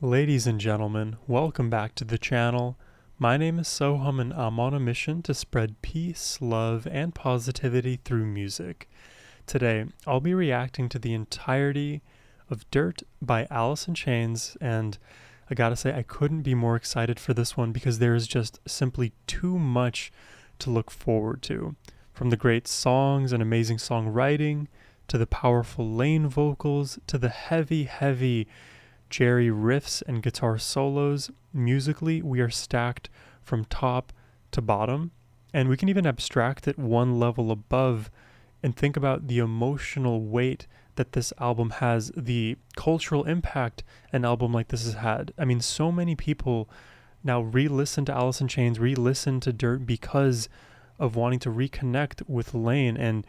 Ladies and gentlemen, welcome back to the channel. My name is Sohum and I'm on a mission to spread peace, love, and positivity through music. Today, I'll be reacting to the entirety of Dirt by Alice in Chains, and I gotta say I couldn't be more excited for this one because there is just simply too much to look forward to. From the great songs and amazing songwriting, to the powerful Lane vocals, to the heavy Jerry riffs and guitar solos. Musically, we are stacked from top to bottom, and we can even abstract it one level above and think about the emotional weight that this album has, the cultural impact an album like this has had. I mean, so many people now re-listen to Alice in Chains, re-listen to Dirt because of wanting to reconnect with Lane, and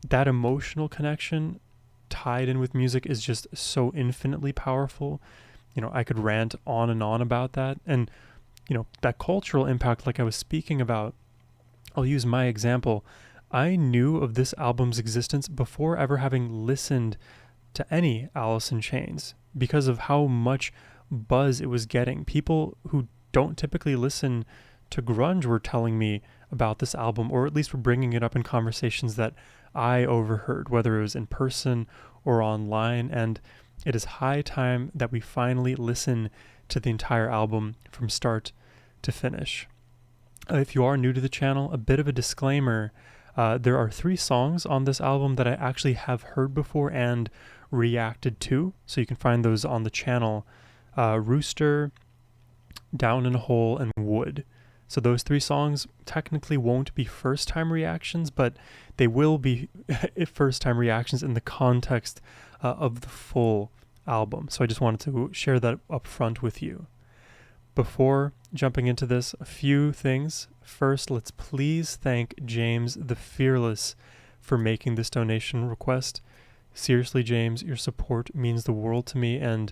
that emotional connection tied in with music is just so infinitely powerful. You know, I could rant on and on about that. And, you know, that cultural impact, like I was speaking about, I'll use my example. I knew of this album's existence before ever having listened to any Alice in Chains because of how much buzz it was getting. People who don't typically listen to grunge were telling me about this album, or at least were bringing it up in conversations that I overheard, whether it was in person or online, and it is high time that we finally listen to the entire album from start to finish. If you are new to the channel, a bit of a disclaimer. There are 3 songs on this album that I actually have heard before and reacted to, so you can find those on the channel. Rooster, Down in a Hole, and Wood. So those 3 songs technically won't be first-time reactions, but they will be first-time reactions in the context of the full album. So I just wanted to share that up front with you. Before jumping into this, a few things. First, let's please thank James the Fearless for making this donation request. Seriously, James, your support means the world to me, and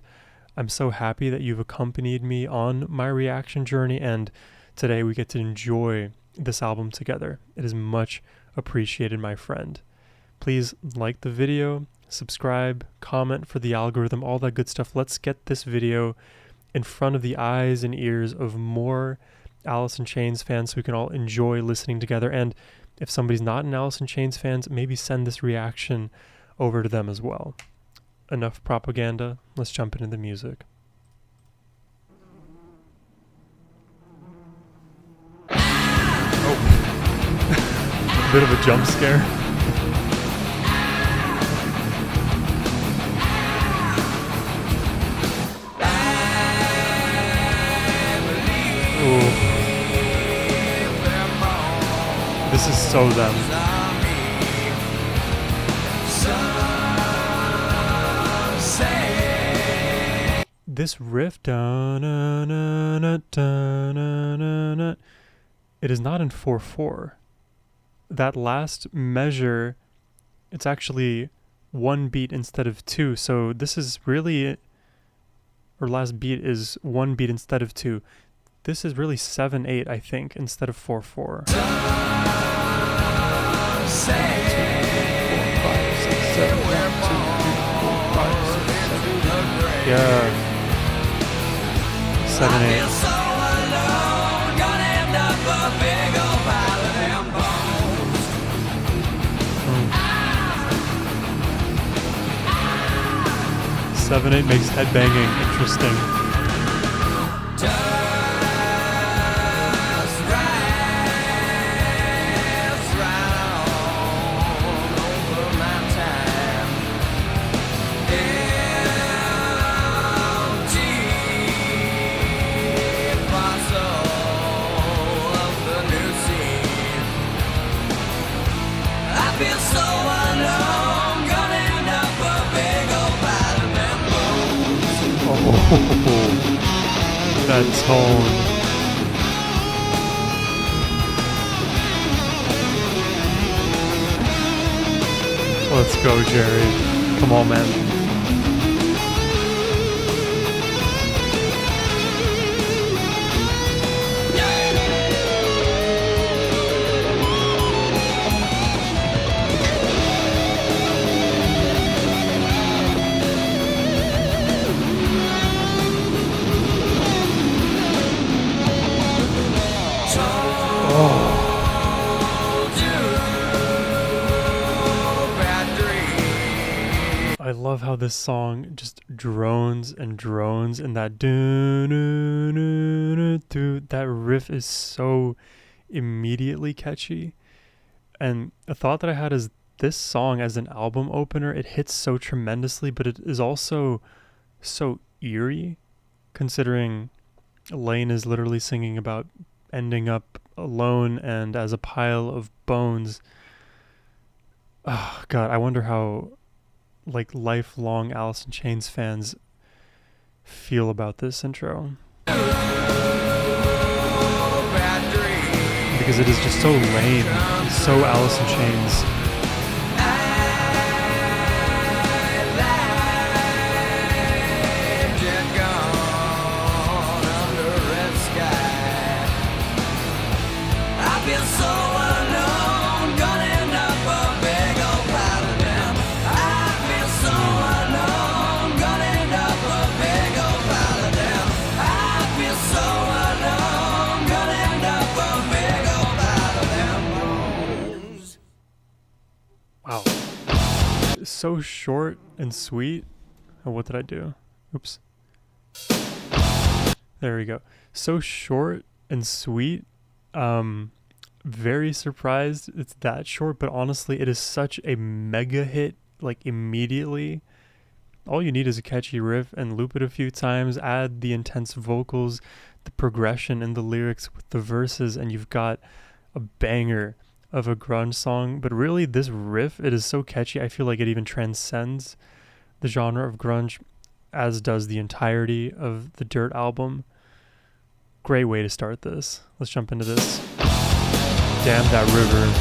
I'm so happy that you've accompanied me on my reaction journey, and today we get to enjoy this album together. It is much appreciated, my friend. Please like the video, subscribe, comment for the algorithm, all that good stuff. Let's get this video in front of the eyes and ears of more Alice in Chains fans so we can all enjoy listening together. And if somebody's not an Alice in Chains fan, maybe send this reaction over to them as well. Enough propaganda. Let's jump into the music. Bit of a jump scare. Ooh. This is so them. This riff, it is not in 4/4. That last measure, it's actually 1 beat instead of 2. So this is really, or last beat is 1 beat instead of 2. This is really 7/8, I think, instead of 4/4. 1, 2, 3, 4, 5, 6, 7. 1, 2, 3, 4, 5, 6, 7. Yeah. 7/8. 7/8 makes headbanging interesting. That tone. Let's go, Jerry. Come on, man. love how this song just drones and drones, and that dude, that riff is so immediately catchy. And a thought that I had is this song as an album opener, it hits so tremendously, but it is also so eerie, considering Lane is literally singing about ending up alone and as a pile of bones. Oh God, I wonder how like lifelong Alice in Chains fans feel about this intro. Because it is just so lame, so Alice in Chains. Wow. So short and sweet. Oh, what did I do? Oops. There we go. So short and sweet. Very surprised it's that short, but honestly, it is such a mega hit, like immediately. All you need is a catchy riff and loop it a few times, add the intense vocals, the progression and the lyrics with the verses, and you've got a banger of a grunge song. But really, this riff, it is so catchy, I feel like it even transcends the genre of grunge, as does the entirety of the Dirt album. Great way to start this. Let's jump into this. Damn that river.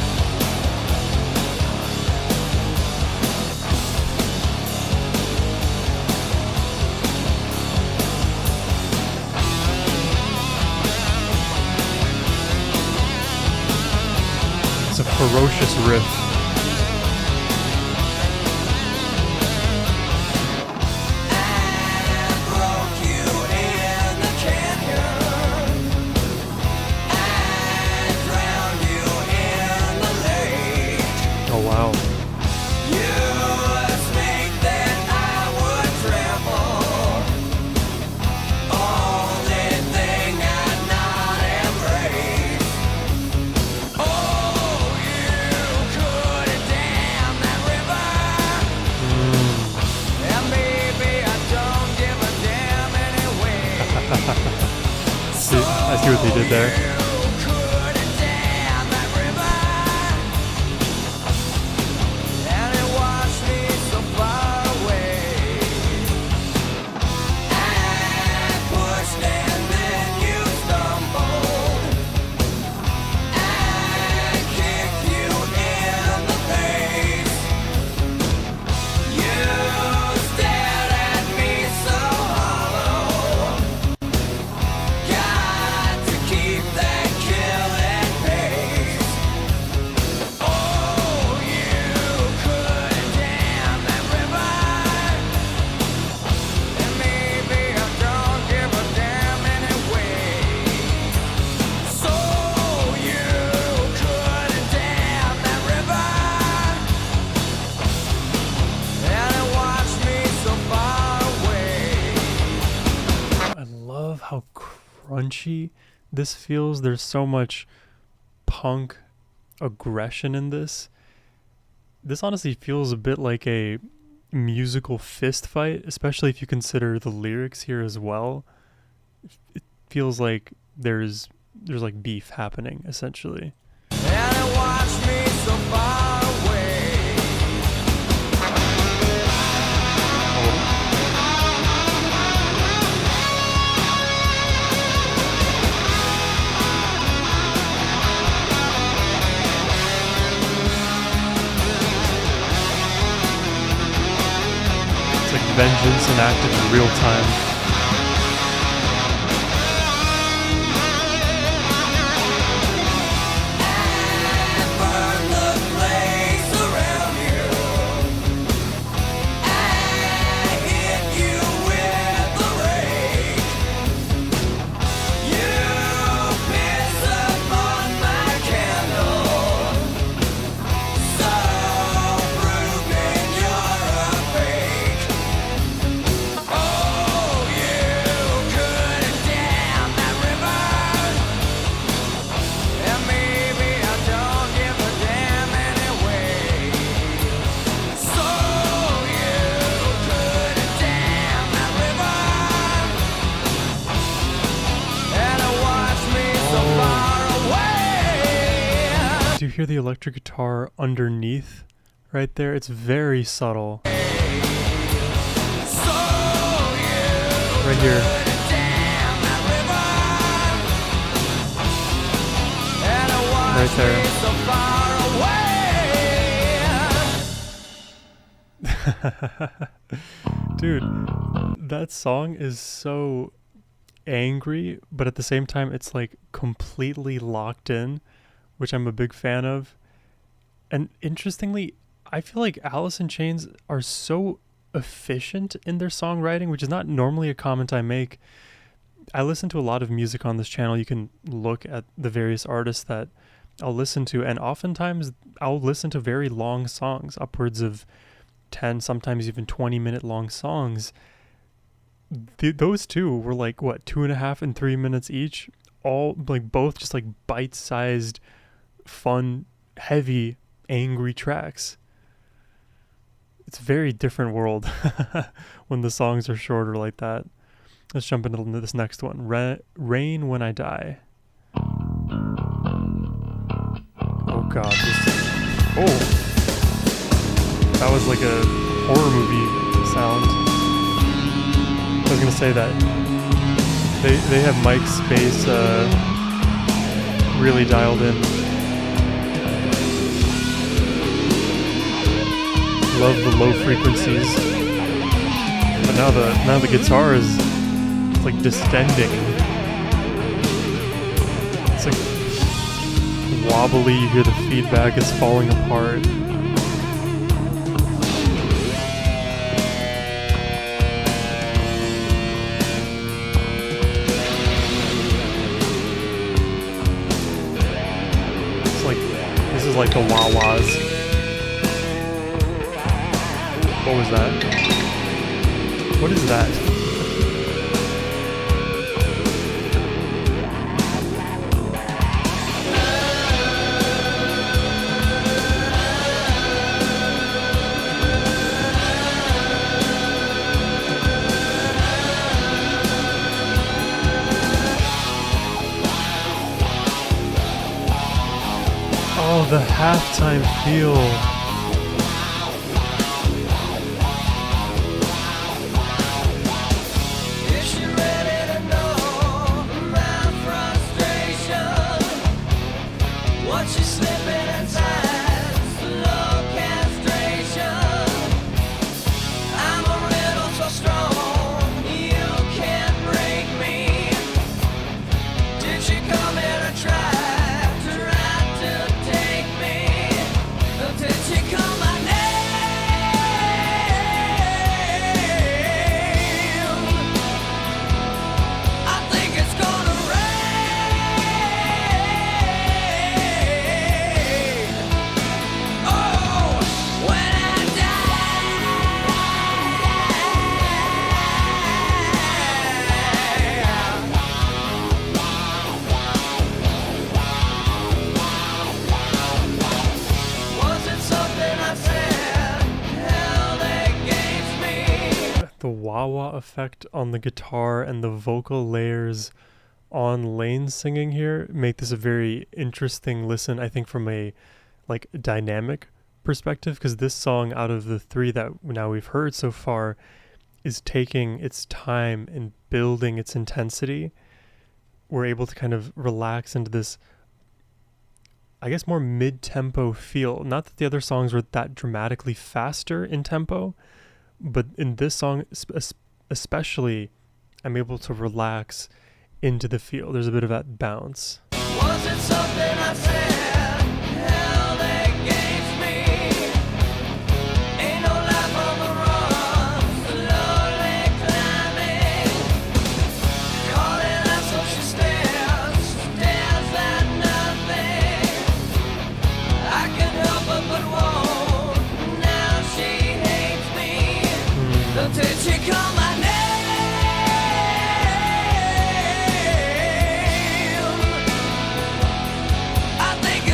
It's a ferocious riff. Oh wow. I see what they did there. How crunchy this feels. There's so much punk aggression in this. This honestly feels a bit like a musical fist fight, especially if you consider the lyrics here as well. It feels like there's like beef happening essentially. And it watched me so far away. Vengeance enacted in real time. hear the electric guitar underneath right there? It's very subtle. Right here. Right there. Dude, that song is so angry, but at the same time it's like completely locked in, which I'm a big fan of. And interestingly, I feel like Alice in Chains are so efficient in their songwriting, which is not normally a comment I make. I listen to a lot of music on this channel. You can look at the various artists that I'll listen to, and oftentimes I'll listen to very long songs, upwards of 10, sometimes even 20-minute long songs. Those two were like, what, 2.5 and 3 minutes each? All like both just like bite-sized, fun, heavy, angry tracks. It's a very different world when the songs are shorter like that. Let's jump into this next one. Rain When I Die. Oh god, oh! That was like a horror movie sound. I was gonna say that. They have Mike's bass really dialed in. Love the low frequencies. But now the guitar is like distending. It's like wobbly, you hear the feedback, it's falling apart. It's like, this is like the wah-wahs. What was that? What is that? Oh, the halftime feel. The wah-wah effect on the guitar and the vocal layers on Lane's singing here make this a very interesting listen, I think, from a like dynamic perspective, because this song, out of the three that now we've heard so far, is taking its time and building its intensity. We're able to kind of relax into this, I guess, more mid-tempo feel. Not that the other songs were that dramatically faster in tempo, but in this song especially, I'm able to relax into the feel. There's a bit of that bounce. Was it something I said held against me? Ain't no life on the run, slowly climbing. Calling out so she stares at nothing. I can help her but won't. Now she hates me. Until she call my name. I think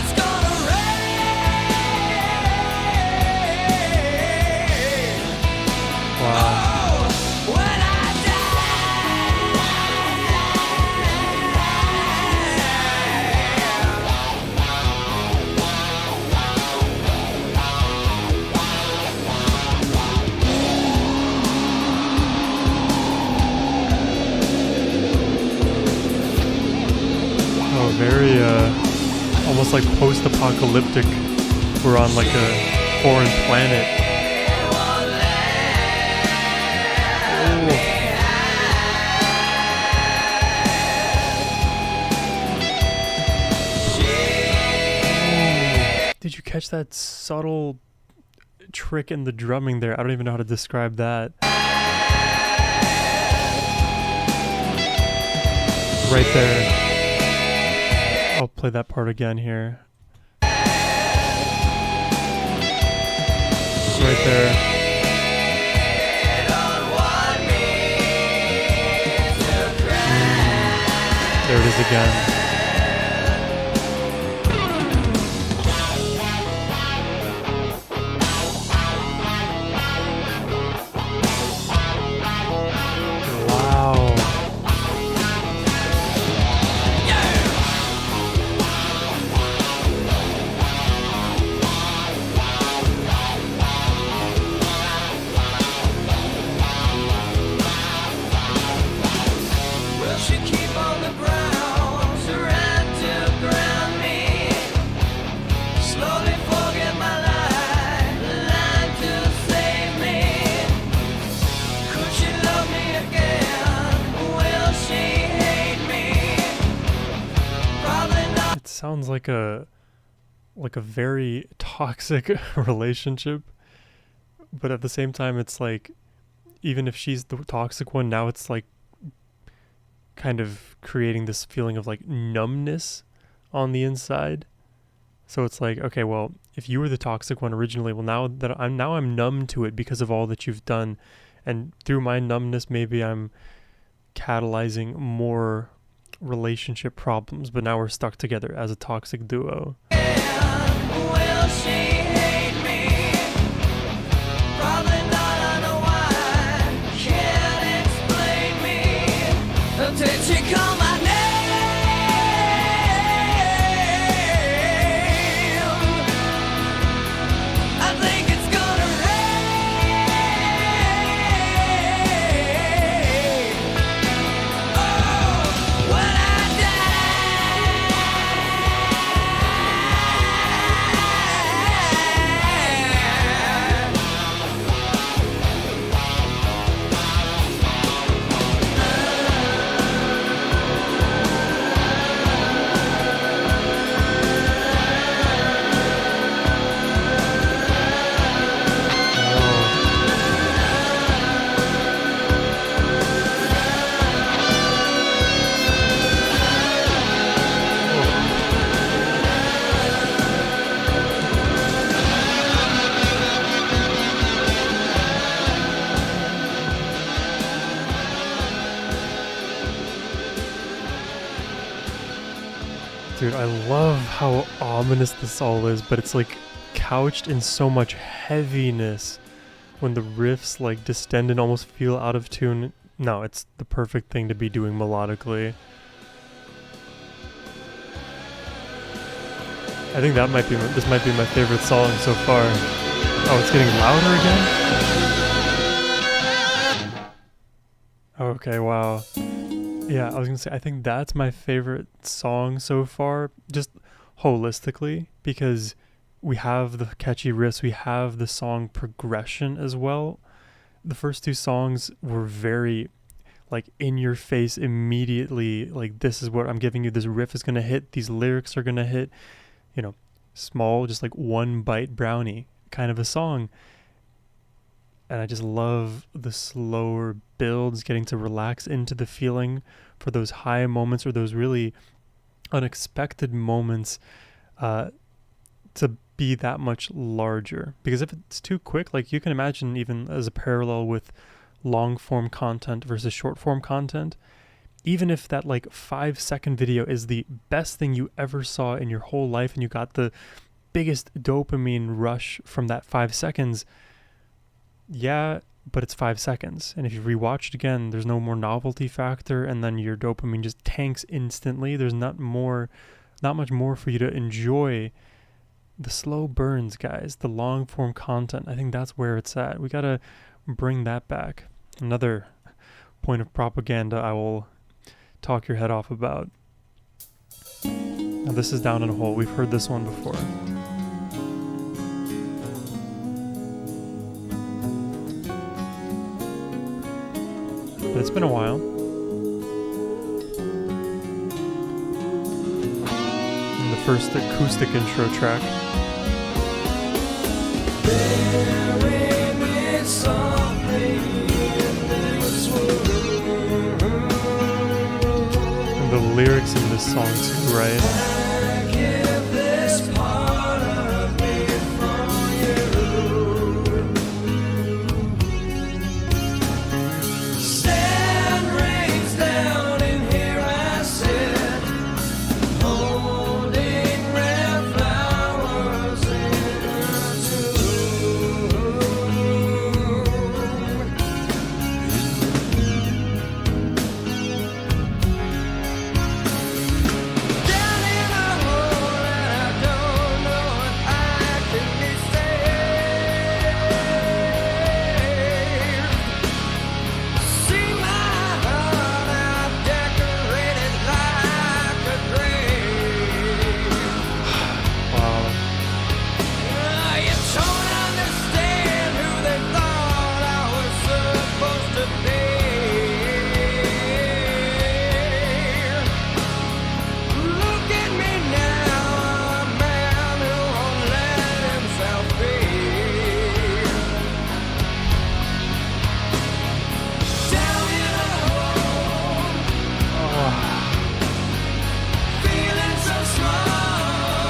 very almost like post-apocalyptic. We're on like a foreign planet. Did you catch that subtle trick in the drumming there? I don't even know how to describe that. Right there. I'll play that part again here. Right there. There it is again. Sounds like a very toxic relationship, but at the same time it's like, even if she's the toxic one, now it's like kind of creating this feeling of like numbness on the inside. So it's like, okay, well, if you were the toxic one originally, well, now I'm numb to it because of all that you've done, and through my numbness maybe I'm catalyzing more relationship problems, but now we're stuck together as a toxic duo. Will she hate me? Probably not, I know why. Can't explain me. Until she call my name. I think it's gonna rain. Oh, when I Dude, I love how ominous this all is, but it's like couched in so much heaviness when the riffs like distend and almost feel out of tune. No, it's the perfect thing to be doing melodically. I think this might be my favorite song so far. Oh, it's getting louder again? Okay, wow. Yeah, I was gonna say, I think that's my favorite song so far, just holistically, because we have the catchy riffs, we have the song progression as well. The first two songs were very, like, in your face immediately, like, this is what I'm giving you, this riff is gonna hit, these lyrics are gonna hit, you know, small, just like one bite brownie kind of a song. And I just love the slower builds, getting to relax into the feeling for those high moments or those really unexpected moments to be that much larger. Because if it's too quick, like you can imagine even as a parallel with long form content versus short form content, even if that like 5-second video is the best thing you ever saw in your whole life and you got the biggest dopamine rush from that 5 seconds, yeah, but it's 5 seconds. And if you rewatch it again, there's no more novelty factor, and then your dopamine just tanks instantly. There's not much more for you to enjoy. The slow burns, guys, the long form content, I think that's where it's at. We gotta bring that back. Another point of propaganda I will talk your head off about. Now this is Down in a Hole. We've heard this one before. But it's been a while. And the first acoustic intro track. And the lyrics in this song too, right?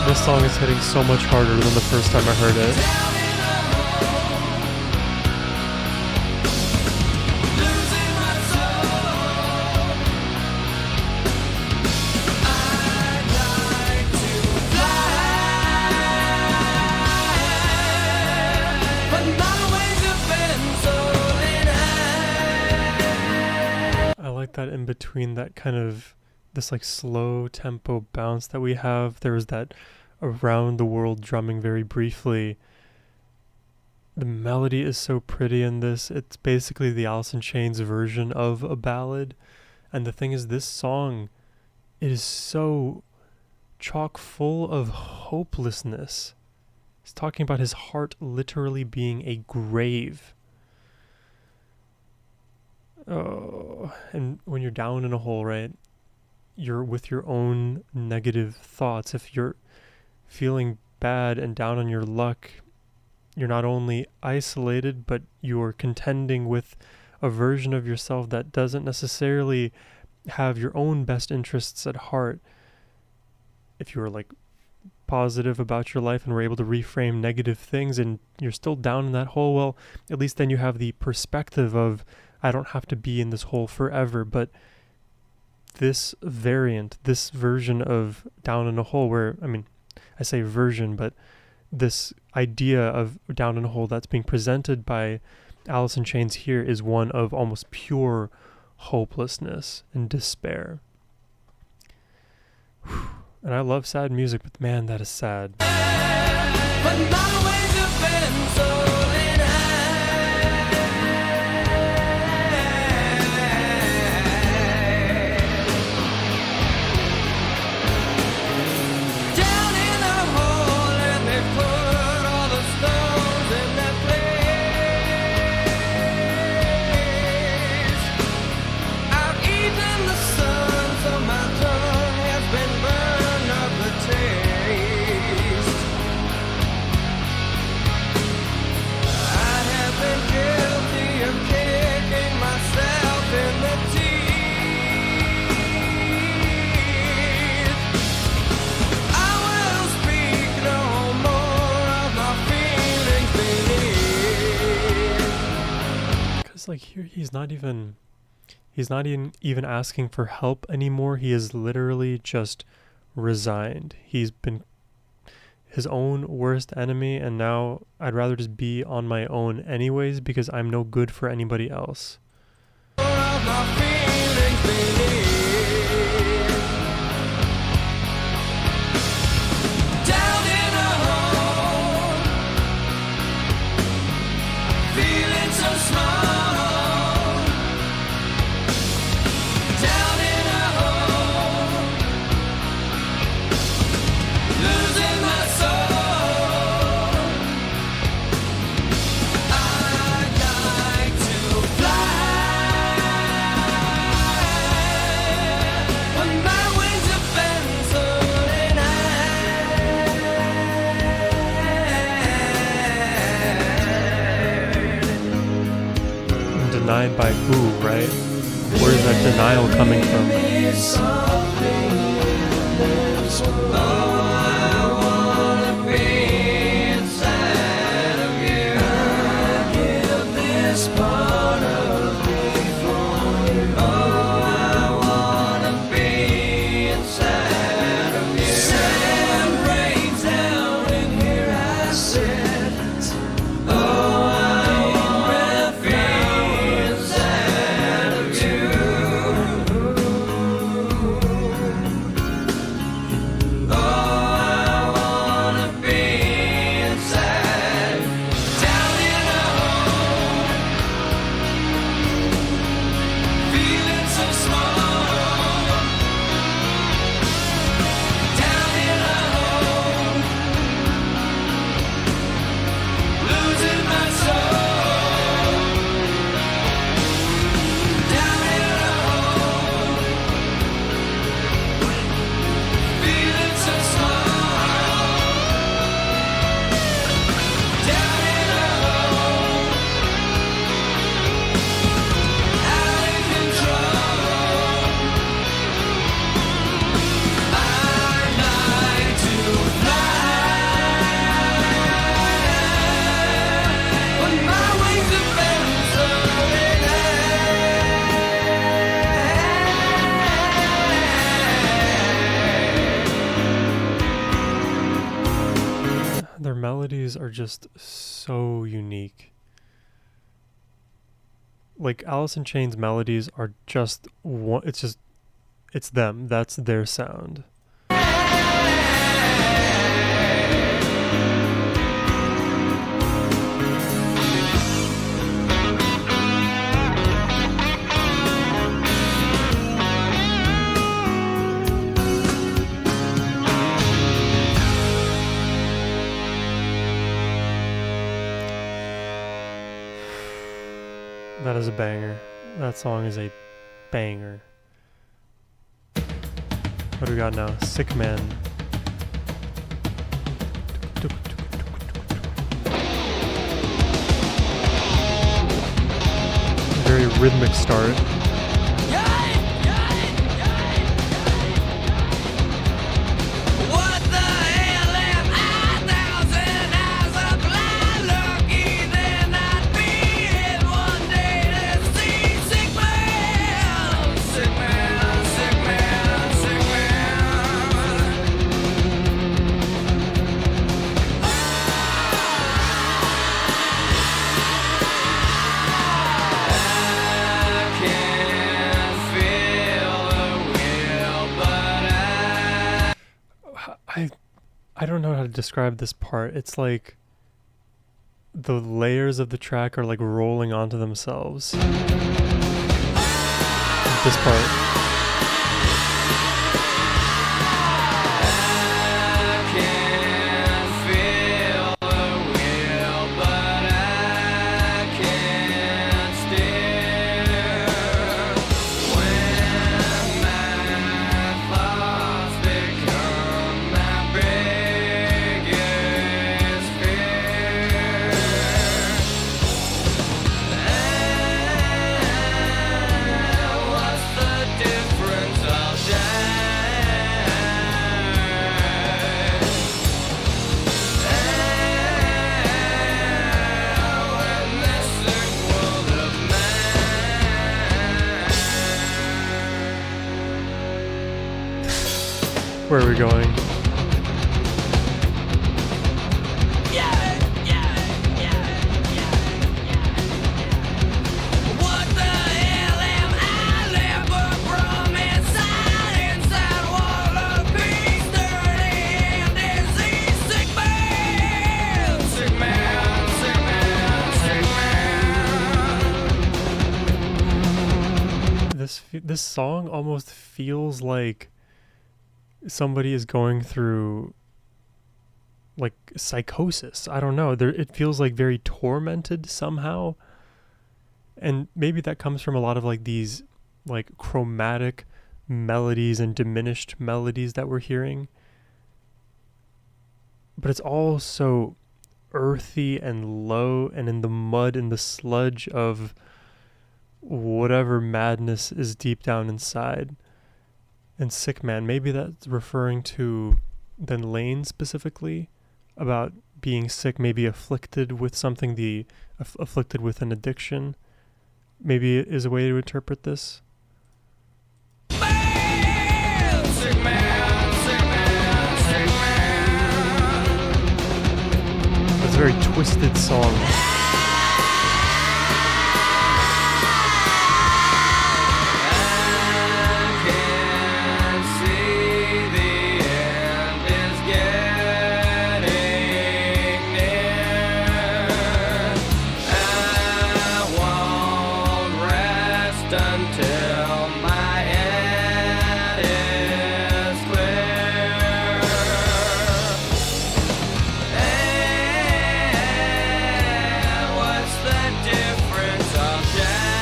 This song is hitting so much harder than the first time I heard it. I like that in between, that kind of this like slow tempo bounce that we have. There was that around the world drumming very briefly. The melody is so pretty in this. It's basically the Alice in Chains version of a ballad. And the thing is, this song, it is so chock full of hopelessness. He's talking about his heart literally being a grave. Oh, and when you're down in a hole, right, you're with your own negative thoughts. If you're feeling bad and down on your luck, you're not only isolated, but you're contending with a version of yourself that doesn't necessarily have your own best interests at heart. If you're like positive about your life and were able to reframe negative things and you're still down in that hole, well, at least then you have the perspective of, I don't have to be in this hole forever. But this variant, this version of Down in a Hole, where, I mean, I say version, but this idea of Down in a Hole that's being presented by Alice in Chains here is one of almost pure hopelessness and despair. And I love sad music, but man, that is sad. But my ways have been so like here he's not even asking for help anymore. He is literally just resigned. He's been his own worst enemy, and now I'd rather just be on my own anyways because I'm no good for anybody else. defined by who, right? Where's that denial coming from? Their melodies are just so unique. Like Alice in Chains melodies are just one, it's them. That's their sound. That is a banger. That song is a banger. What do we got now? Sickman. Very rhythmic start. I don't know how to describe this part. It's like the layers of the track are like rolling onto themselves. This part. Where are we going? This song almost feels like somebody is going through like psychosis. I don't know. It feels like very tormented somehow. And maybe that comes from a lot of like these like chromatic melodies and diminished melodies that we're hearing. But it's all so earthy and low and in the mud and the sludge of whatever madness is deep down inside. And Sickman, maybe that's referring to then Lane specifically, about being sick, maybe afflicted with something, afflicted with an addiction, maybe is a way to interpret this. Man, sick man, sick man, sick man. It's a very twisted song. Until my head is clear. And what's the difference of day?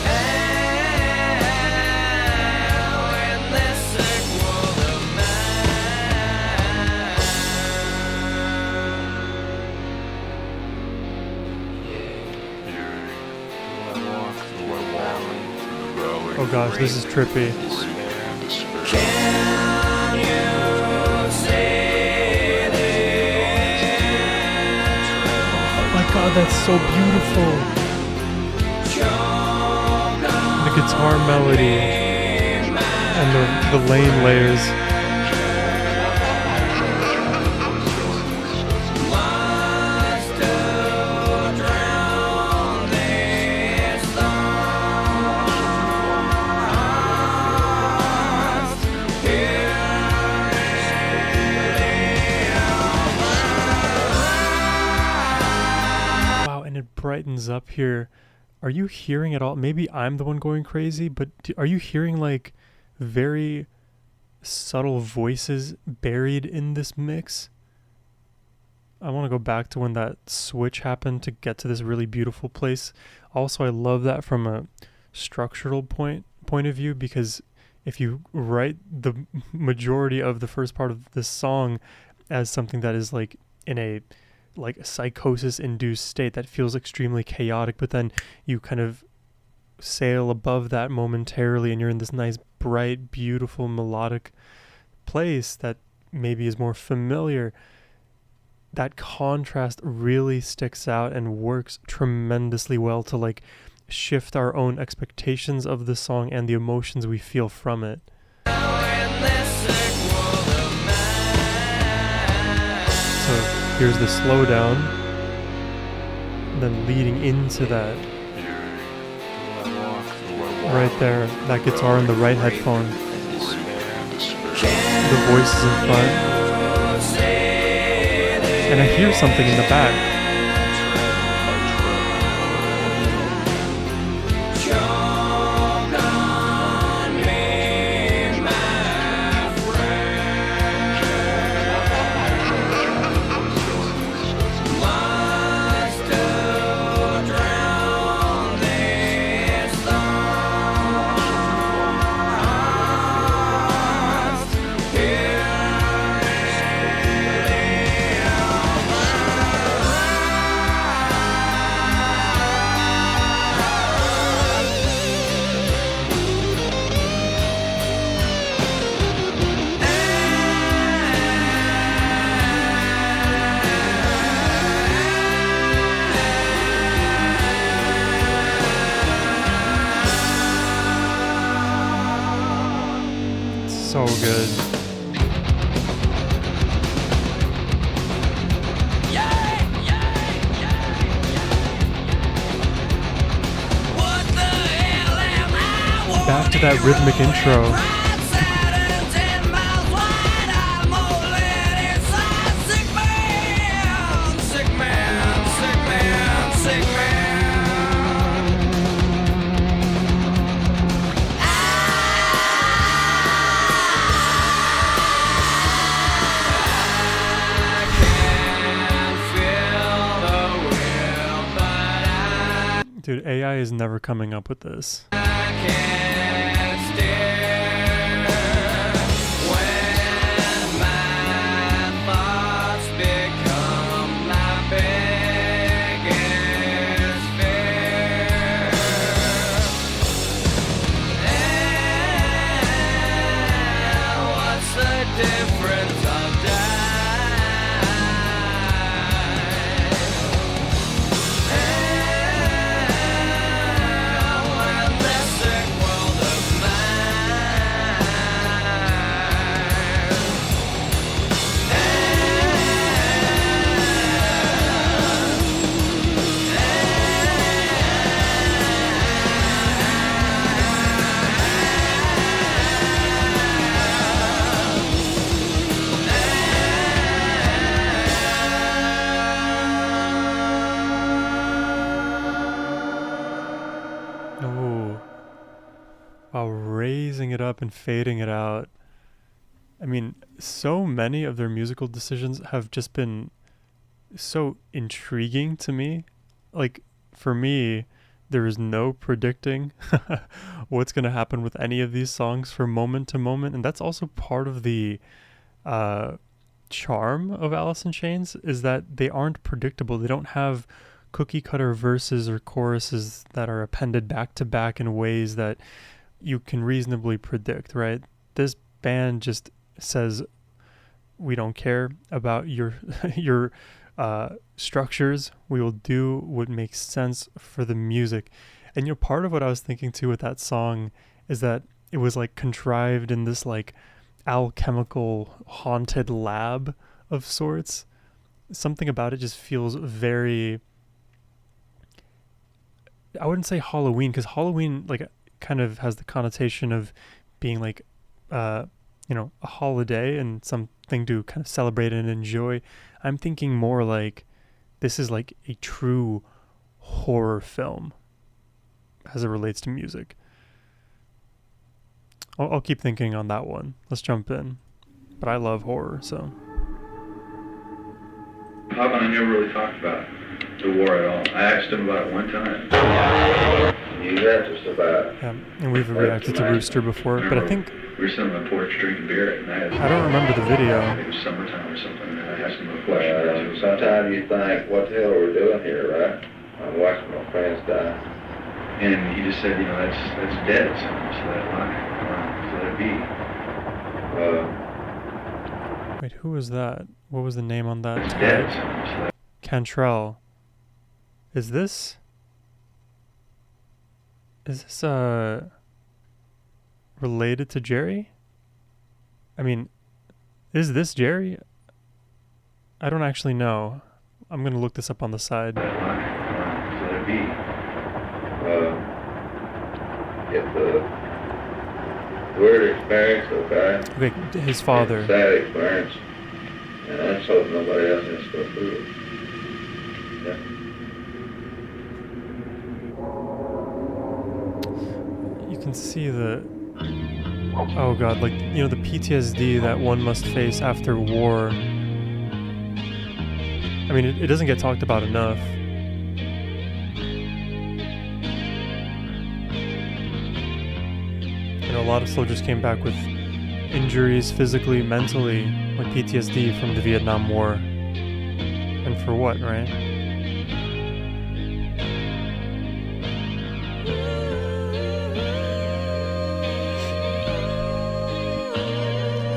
And in this sick world of Oh gosh, this is trippy. Can you see Oh my god, that's so beautiful. The guitar melody and the Lane layers. Brightens up here. Are you hearing it all? Maybe I'm the one going crazy, but are you hearing like very subtle voices buried in this mix? I want to go back to when that switch happened to get to this really beautiful place. Also, I love that from a structural point of view, because if you write the majority of the first part of this song as something that is like in a psychosis-induced state that feels extremely chaotic, but then you kind of sail above that momentarily and you're in this nice, bright, beautiful, melodic place that maybe is more familiar. That contrast really sticks out and works tremendously well to like shift our own expectations of the song and the emotions we feel from it. So here's the slowdown, then leading into that. Right there, that guitar in the right headphone. The voices in front. And I hear something in the back. So good. Back to that rhythmic intro. Dude, AI is never coming up with this. Oh, while raising it up and fading it out. I mean, so many of their musical decisions have just been so intriguing to me. Like, for me, there is no predicting what's going to happen with any of these songs from moment to moment. And that's also part of the charm of Alice in Chains, is that they aren't predictable. They don't have cookie cutter verses or choruses that are appended back to back in ways that you can reasonably predict, right? This band just says, we don't care about your your structures. We will do what makes sense for the music. And part of what I was thinking too with that song is that it was like contrived in this like alchemical haunted lab of sorts. Something about it just feels very, I wouldn't say Halloween, because Halloween like kind of has the connotation of being like a holiday and something to kind of celebrate and enjoy. I'm thinking more like this is like a true horror film as it relates to music. I'll keep thinking on that one. Let's jump in. But I love horror, so. Papa and I never really talked about the war at all. I asked him about it one time. You got just about. Yeah, and we've reacted to Rooster before, but I think we were sitting on the porch drinking beer, and I don't remember the video. I think it was summertime or something, and I asked him a question or two. Sometimes you think, what the hell are we doing here, right? I'm watching my friends die. And he just said, that's dead. So let it lie. So let it be. Wait, who was that? What was the name on that? It's dead. So Cantrell. Is this related to Jerry? I mean, is this Jerry? I don't actually know. I'm gonna look this up on the side. let it lie. So let it be. It's a weird experience, okay? Okay, his father. It's a sad experience. And I just hope nobody else has to go through it. Yeah. You can see the, oh god, like, the PTSD that one must face after war. I mean, it doesn't get talked about enough. A lot of soldiers came back with injuries physically, mentally, like PTSD from the Vietnam War. And for what, right?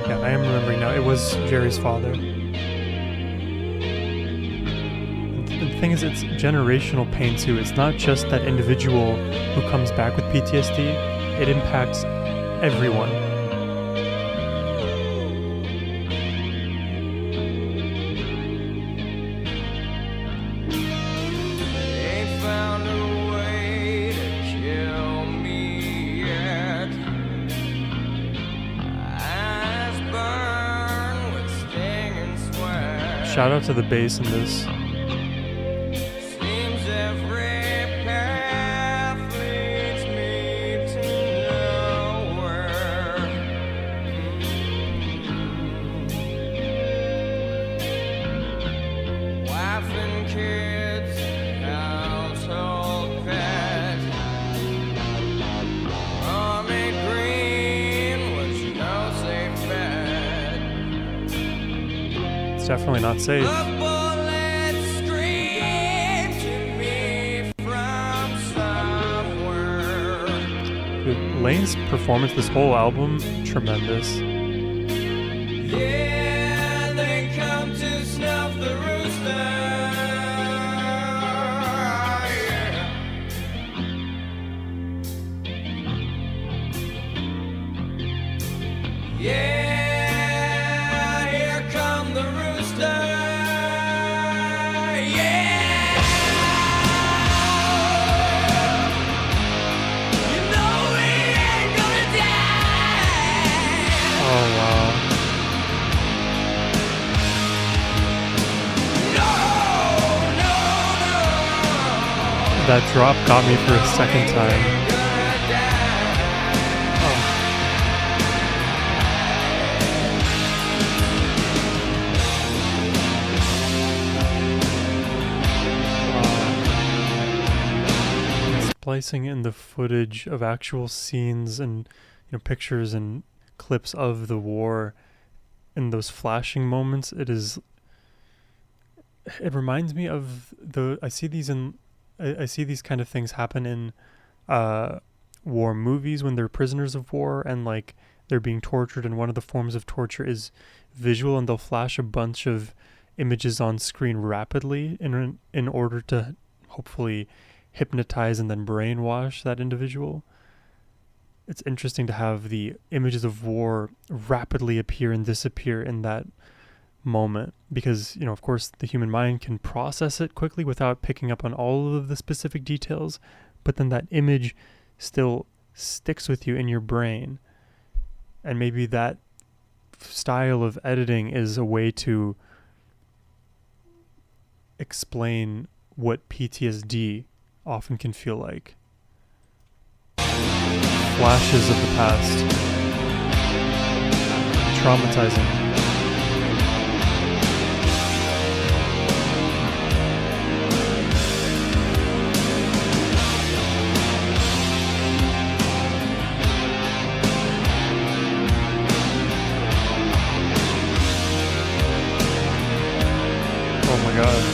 Yeah, I am remembering now. It was Jerry's father. And the thing is, it's generational pain too. It's not just that individual who comes back with PTSD. It impacts everyone. Ain't found a way to kill me yet. Eyes burn with stinging sweat. Shout out to the bass in this. Seems every path leads me to nowhere. Wife and kids, household pet. Army green was no safe bet. It's definitely not safe. A bullet screamed to me from somewhere. Dude, Lane's performance this whole album, tremendous. Yeah, they come to snuff the rooster. Yeah, here come the rooster. Yeah, you know we ain't gonna die. Oh wow. No, no, no. That drop got me for a second time. splicing in the footage of actual scenes and pictures and clips of the war in those flashing moments, it reminds me of I see these kind of things happen in war movies when they're prisoners of war and like they're being tortured, and one of the forms of torture is visual, and they'll flash a bunch of images on screen rapidly in order to hopefully hypnotize and then brainwash that individual. It's interesting to have the images of war rapidly appear and disappear in that moment because, of course, the human mind can process it quickly without picking up on all of the specific details, but then that image still sticks with you in your brain. And maybe that style of editing is a way to explain what PTSD often can feel like. Flashes of the past. Traumatizing. Oh my god.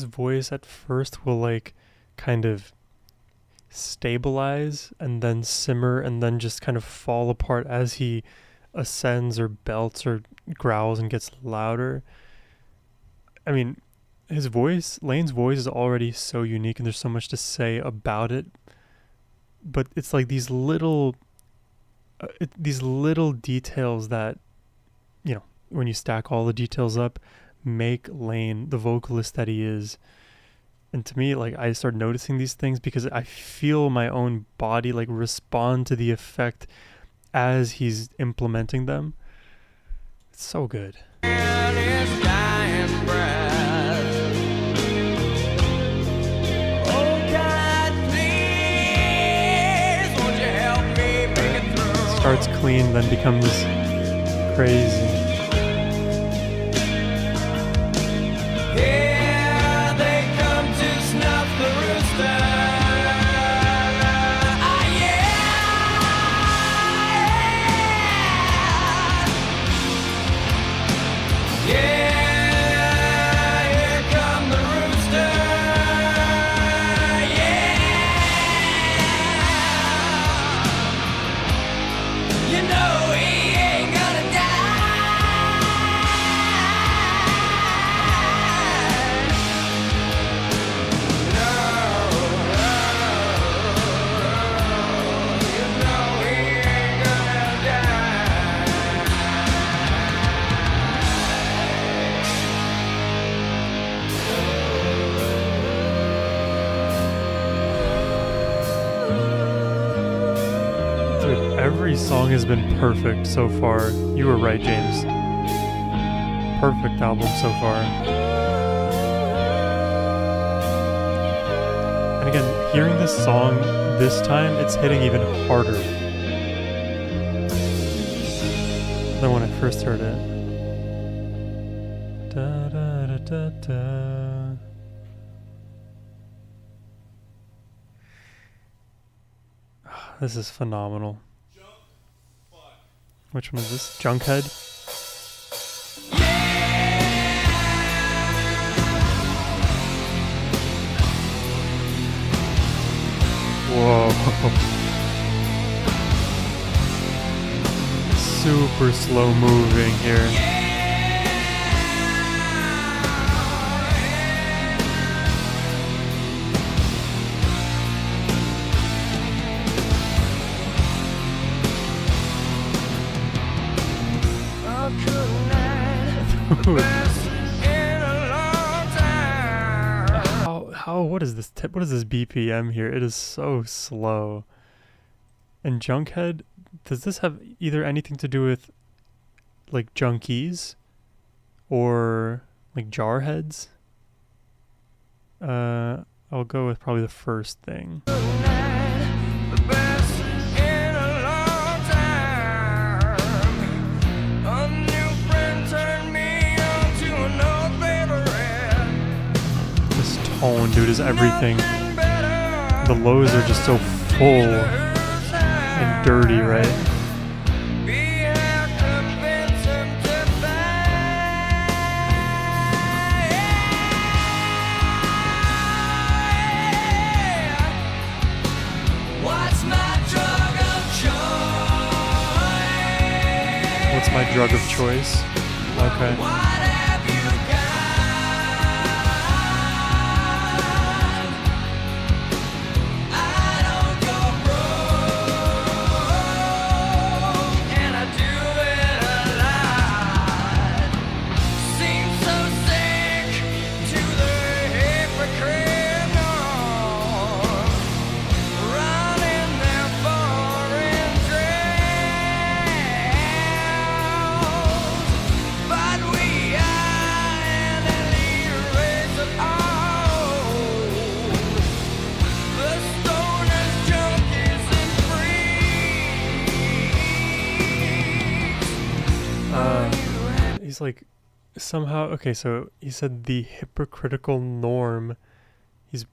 Voice at first will like kind of stabilize and then simmer and then just kind of fall apart as he ascends or belts or growls and gets louder. I mean, Lane's voice is already so unique and there's so much to say about it, but it's like these little details that, when you stack all the details up, make Lane the vocalist that he is. And to me, like, I started noticing these things because I feel my own body like respond to the effect as he's implementing them. It's so good. Starts clean, then becomes crazy. You know he ain't gonna die. Every song has been perfect so far. You were right, James. Perfect album so far. And again, hearing this song this time, it's hitting even harder than when I first heard it. Da, da, da, da, da. This is phenomenal. Which one is this? Junkhead? Whoa. Super slow moving here. What is this what is this BPM here? It is so slow. And Junkhead, does this have either anything to do with like junkies or like jarheads? I'll go with probably the first thing. Tone, dude, is everything. The lows are just so full and dirty, right? What's my drug of choice? Okay. He's like somehow okay, so he said the hypocritical norm. He's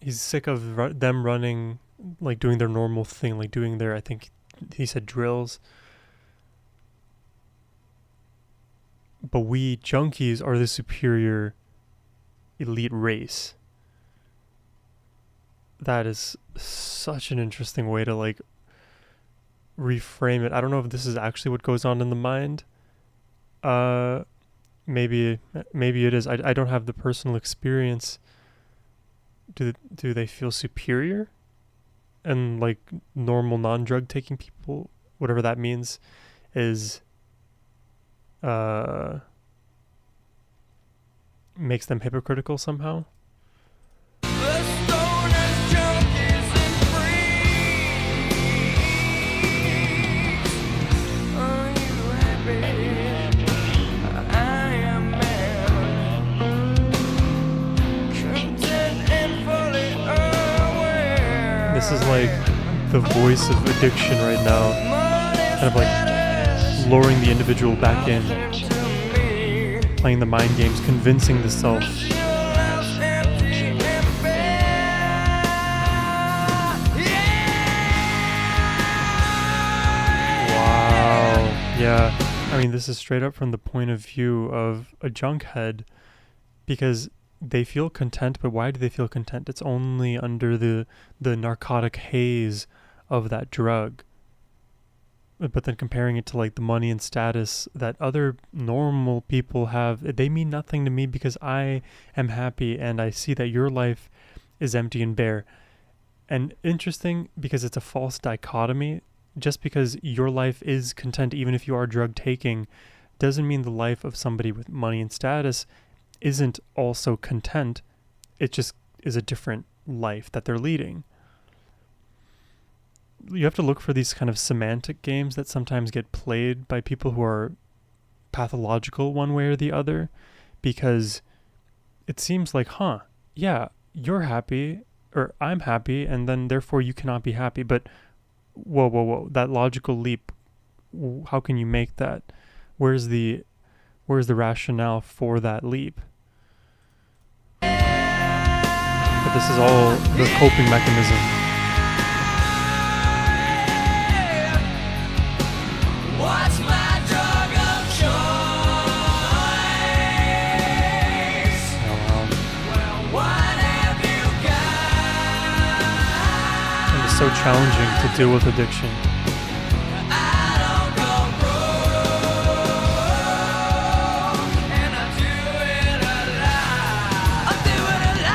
sick of them running, like doing their normal thing, like doing their, I think he said, drills. But we junkies are the superior elite race. That is such an interesting way to like reframe it. I don't know if this is actually what goes on in the mind. Maybe it is. I don't have the personal experience. Do they feel superior? And like normal non-drug taking people, whatever that means, is makes them hypocritical somehow. This is like the voice of addiction right now, kind of like luring the individual back in, playing the mind games, convincing the self. Wow, yeah, I mean, this is straight up from the point of view of a junkhead, because they feel content, but why do they feel content? It's only under the narcotic haze of that drug. But then comparing it to like the money and status that other normal people have, they mean nothing to me because I am happy and I see that your life is empty and bare. And interesting, because it's a false dichotomy. Just because your life is content, even if you are drug taking, doesn't mean the life of somebody with money and status isn't also content. It just is a different life that they're leading. you have to look for these kind of semantic games that sometimes get played by people who are pathological one way or the other, because it seems like, yeah, you're happy or I'm happy, and then therefore you cannot be happy. But whoa, that logical leap, how can you make that? Where's the rationale for that leap? But this is all the coping mechanism. What's my drug of choice? Well, what have you got? And it's so challenging to deal with addiction. I don't go broke, and I do it a lot. I do it a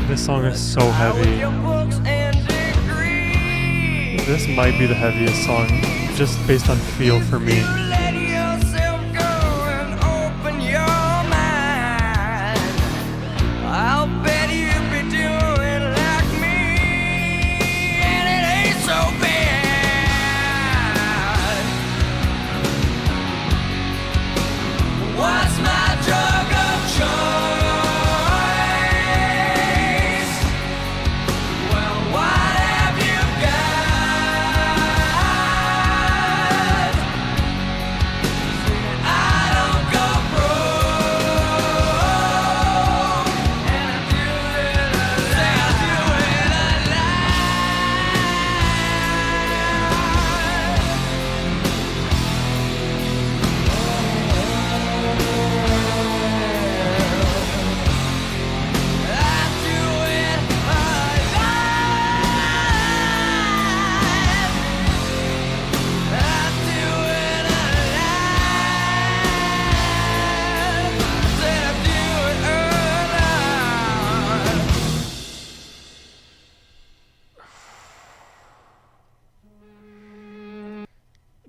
This song is so heavy. This might be the heaviest song, just based on feel for me. What's my drug of choice? Well, what have you got? I don't go broke, and I do it a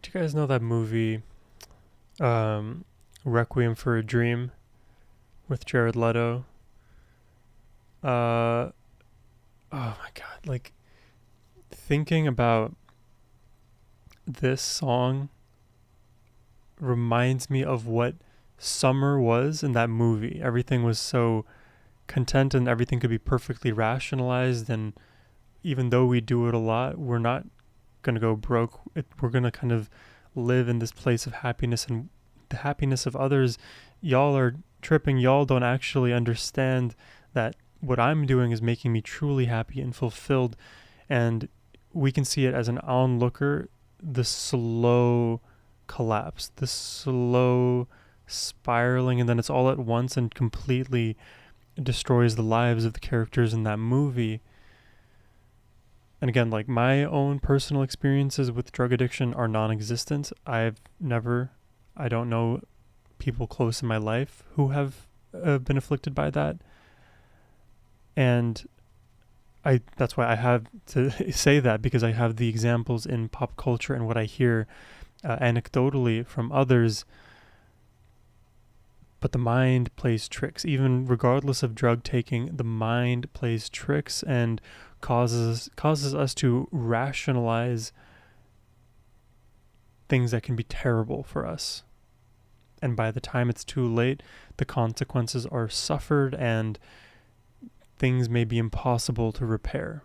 Do you guys know that movie, Requiem for a Dream, with Jared Leto? Oh my god, like, thinking about this song reminds me of what summer was in that movie. Everything was so content and everything could be perfectly rationalized, and even though we do it a lot, we're not going to go broke. We're going to kind of live in this place of happiness, and the happiness of others. Y'all are tripping. Y'all don't actually understand that what I'm doing is making me truly happy and fulfilled. And we can see it as an onlooker, the slow collapse, the slow spiraling, and then it's all at once and completely destroys the lives of the characters in that movie. And again, like, my own personal experiences with drug addiction are non-existent. I don't know people close in my life who have been afflicted by that. And that's why I have to say that, because I have the examples in pop culture and what I hear anecdotally from others. But the mind plays tricks. Even regardless of drug taking, the mind plays tricks and causes us to rationalize things that can be terrible for us. And by the time it's too late, the consequences are suffered and things may be impossible to repair.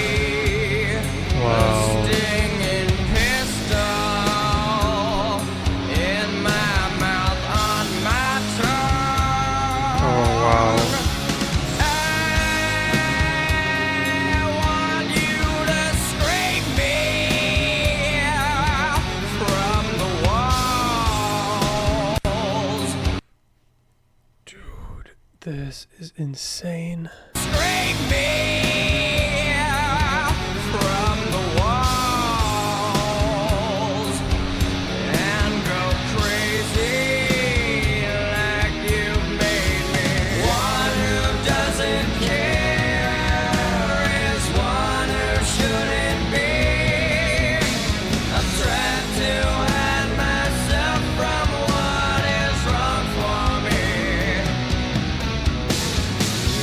This is insane. Scrape me from the walls and go crazy like you made me. One who doesn't care is one who shouldn't be. I'm trying to hide myself from what is wrong for me.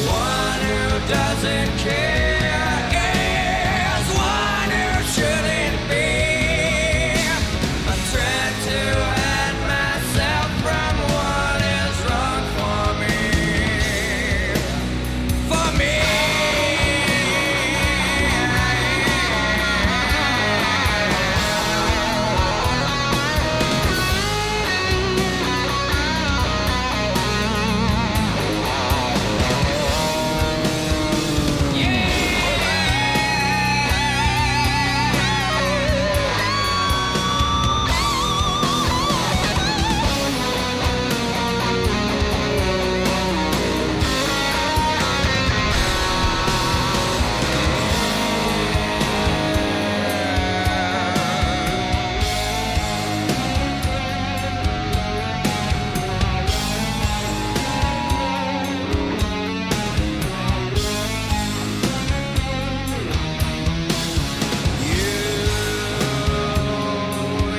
One who doesn't care is one who shouldn't be. I'm trying to hide myself from what is wrong for me. For me.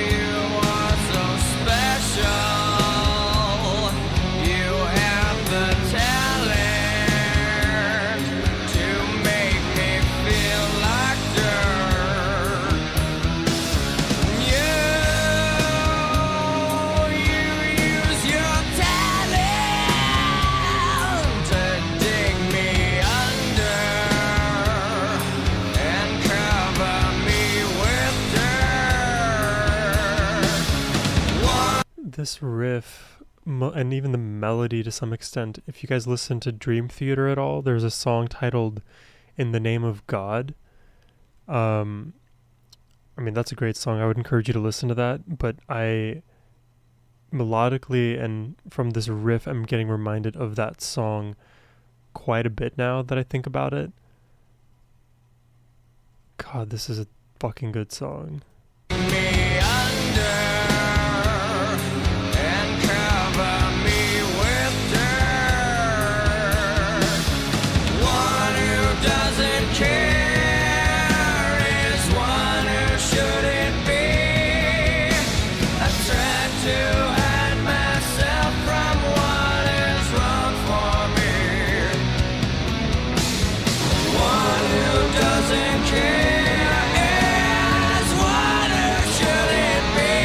You are so special. You have the talent to make me feel like dirt. You use your talent to dig me under and cover me with dirt. This riff and even the melody to some extent, if you guys listen to Dream Theater at all, there's a song titled In the Name of God. I mean, that's a great song. I would encourage you to listen to that, but I melodically and from this riff, I'm getting reminded of that song quite a bit now that I think about it. God, this is a fucking good song. Me under and cover me with dirt. One who doesn't care is one who shouldn't be. I tried to hide myself from what is wrong for me. One who doesn't care is one who shouldn't be.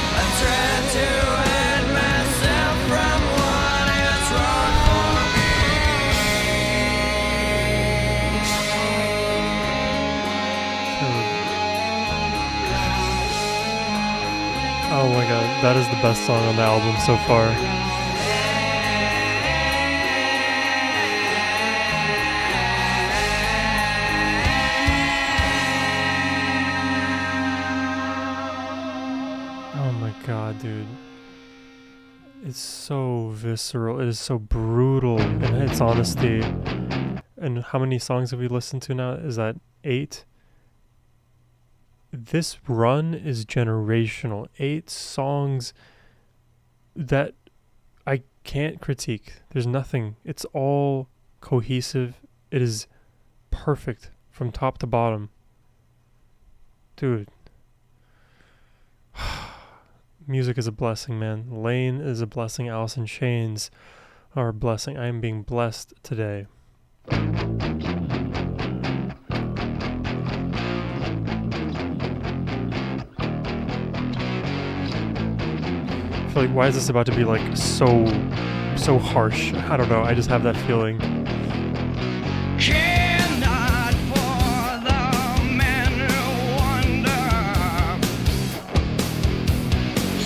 I tried to hide myself from what is wrong for me. Oh my god, that is the best song on the album so far. Oh my god, dude. It's so visceral. It is so brutal in its honesty. And how many songs have we listened to now? Is that 8? This run is generational. 8 songs that I can't critique. There's nothing. It's all cohesive. It is perfect from top to bottom. Dude. Music is a blessing, man. Lane is a blessing. Alice in Chains are a blessing. I am being blessed today. I feel like, why is this about to be like so harsh? I don't know. I just have that feeling. Cannot for the men who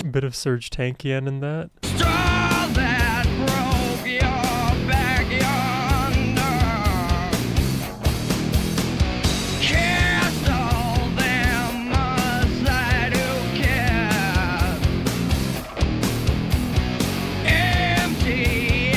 wonder. Bit of Serge Tankian in that. Straw that broke your back yonder. Cast all them aside who cared. Empty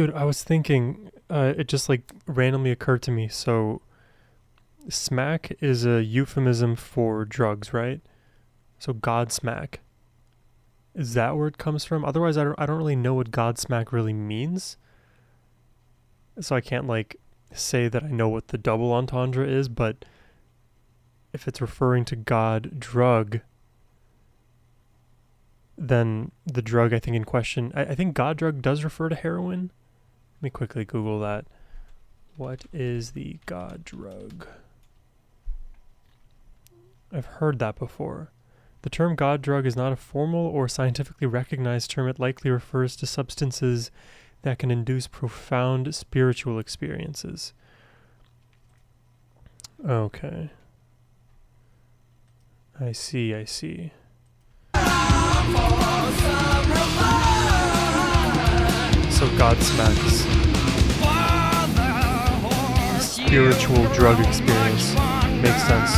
Dude, I was thinking, it just like randomly occurred to me. So, smack is a euphemism for drugs, right? So, Godsmack. Is that where it comes from? Otherwise, I don't really know what Godsmack really means. So, I can't like say that I know what the double entendre is, but if it's referring to God drug, then the drug I think in question, I think God drug does refer to heroin. Let me quickly Google that. What is the God drug? I've heard that before. The term God drug is not a formal or scientifically recognized term. It likely refers to substances that can induce profound spiritual experiences. Okay. I see. So Godsmack's spiritual drug experience makes sense.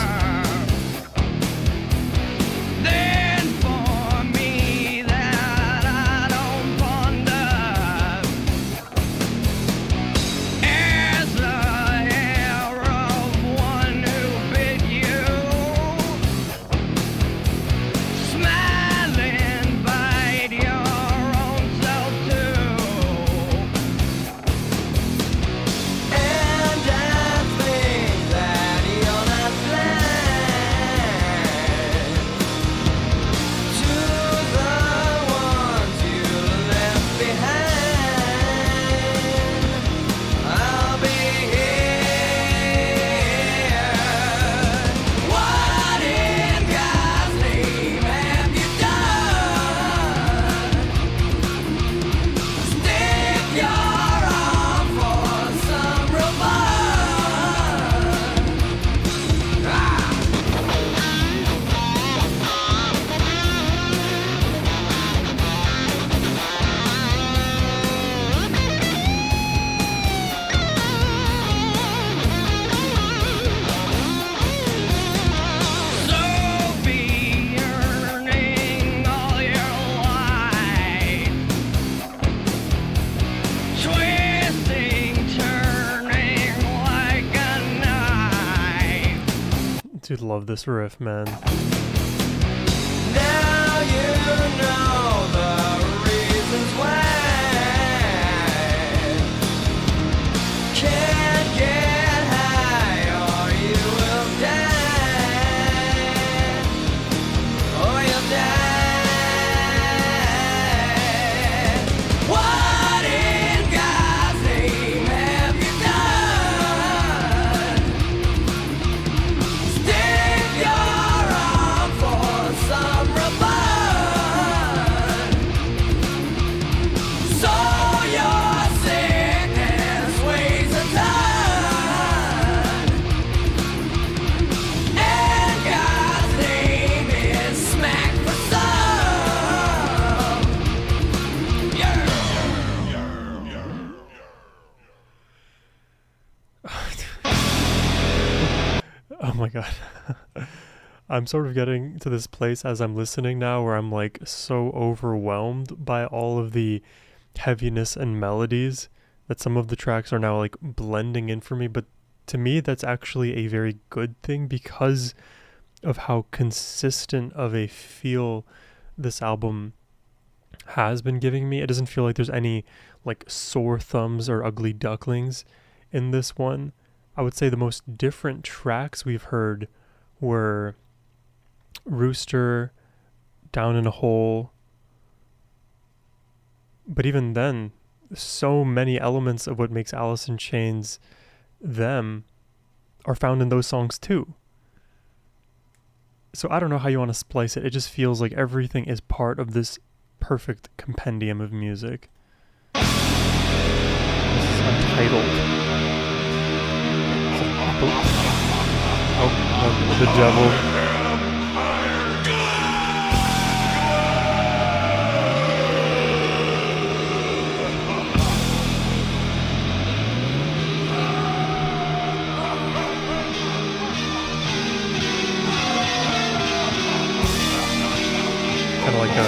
Dude, love this riff, man. Now you know the reasons why. Can't get high or you will die. Or you'll die. What in God's name have you done? Stick your arm for some reward. So your sickness weighs a ton. And God's name is smack for some. Yeah. Oh my god. I'm sort of getting to this place as I'm listening now where I'm like so overwhelmed by all of the heaviness and melodies that some of the tracks are now like blending in for me. But to me, that's actually a very good thing because of how consistent of a feel this album has been giving me. It doesn't feel like there's any like sore thumbs or ugly ducklings in this one. I would say the most different tracks we've heard were Rooster, Down in a Hole. But even then, so many elements of what makes Alice in Chains them are found in those songs too. So I don't know how you want to splice it. It just feels like everything is part of this perfect compendium of music. This is Untitled. Oh, the devil. Kind of like a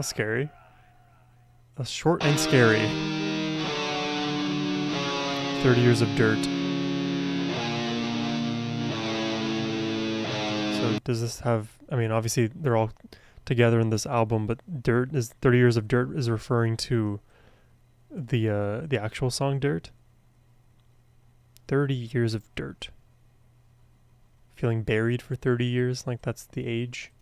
was scary. That's short and scary. 30 Years of Dirt. So does this have, I mean, obviously they're all together in this album, but 30 Years of Dirt is referring to the actual song Dirt. 30 Years of Dirt. Feeling buried for 30 years, like that's the age.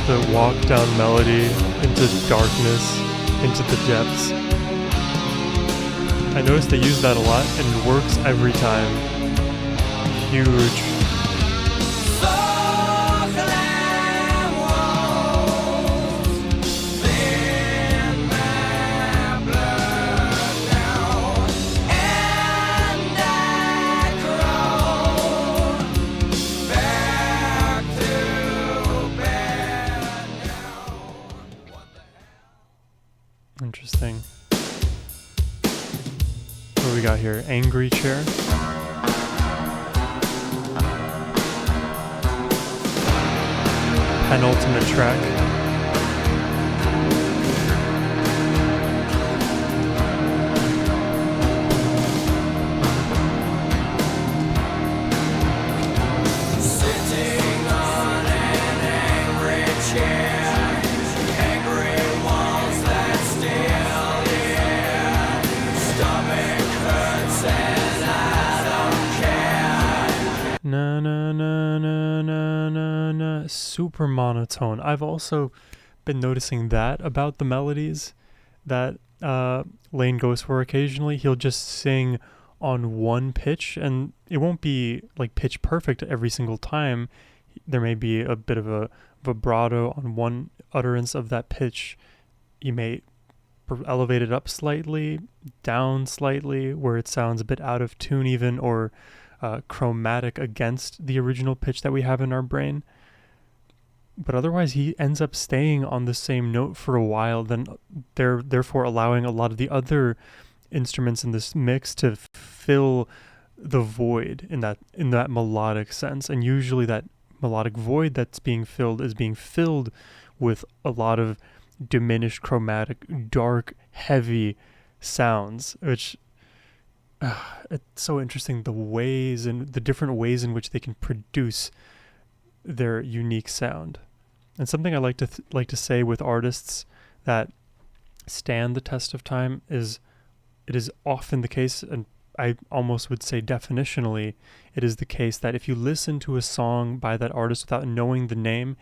The walk down melody into darkness, into the depths. I noticed they use that a lot and it works every time. Huge. Interesting. What do we got here? Angry Chair. Penultimate track. Sitting on an angry chair. Na na na na na na na. Super monotone. I've also been noticing that about the melodies that Lane goes for occasionally. He'll just sing on one pitch, and it won't be like pitch perfect every single time. There may be a bit of a vibrato on one utterance of that pitch. You may elevate it up slightly, down slightly, where it sounds a bit out of tune even, or chromatic against the original pitch that we have in our brain. But otherwise he ends up staying on the same note for a while, then therefore allowing a lot of the other instruments in this mix to fill the void in that melodic sense. And usually that melodic void that's being filled is being filled with a lot of diminished chromatic, dark, heavy sounds, which it's so interesting, the ways and the different ways in which they can produce their unique sound. And something I like to say with artists that stand the test of time is it is often the case, and I almost would say definitionally, it is the case that if you listen to a song by that artist without knowing the name,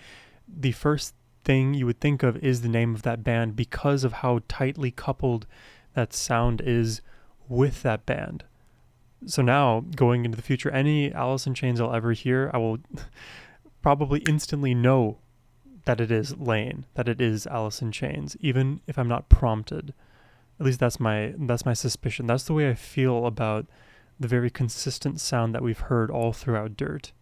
the first thing you would think of is the name of that band because of how tightly coupled that sound is with that band. So now, going into the future, any Alice in Chains I'll ever hear, I will probably instantly know that it is Lane, that it is Alice in Chains, even if I'm not prompted. At least that's my suspicion. That's the way I feel about the very consistent sound that we've heard all throughout Dirt.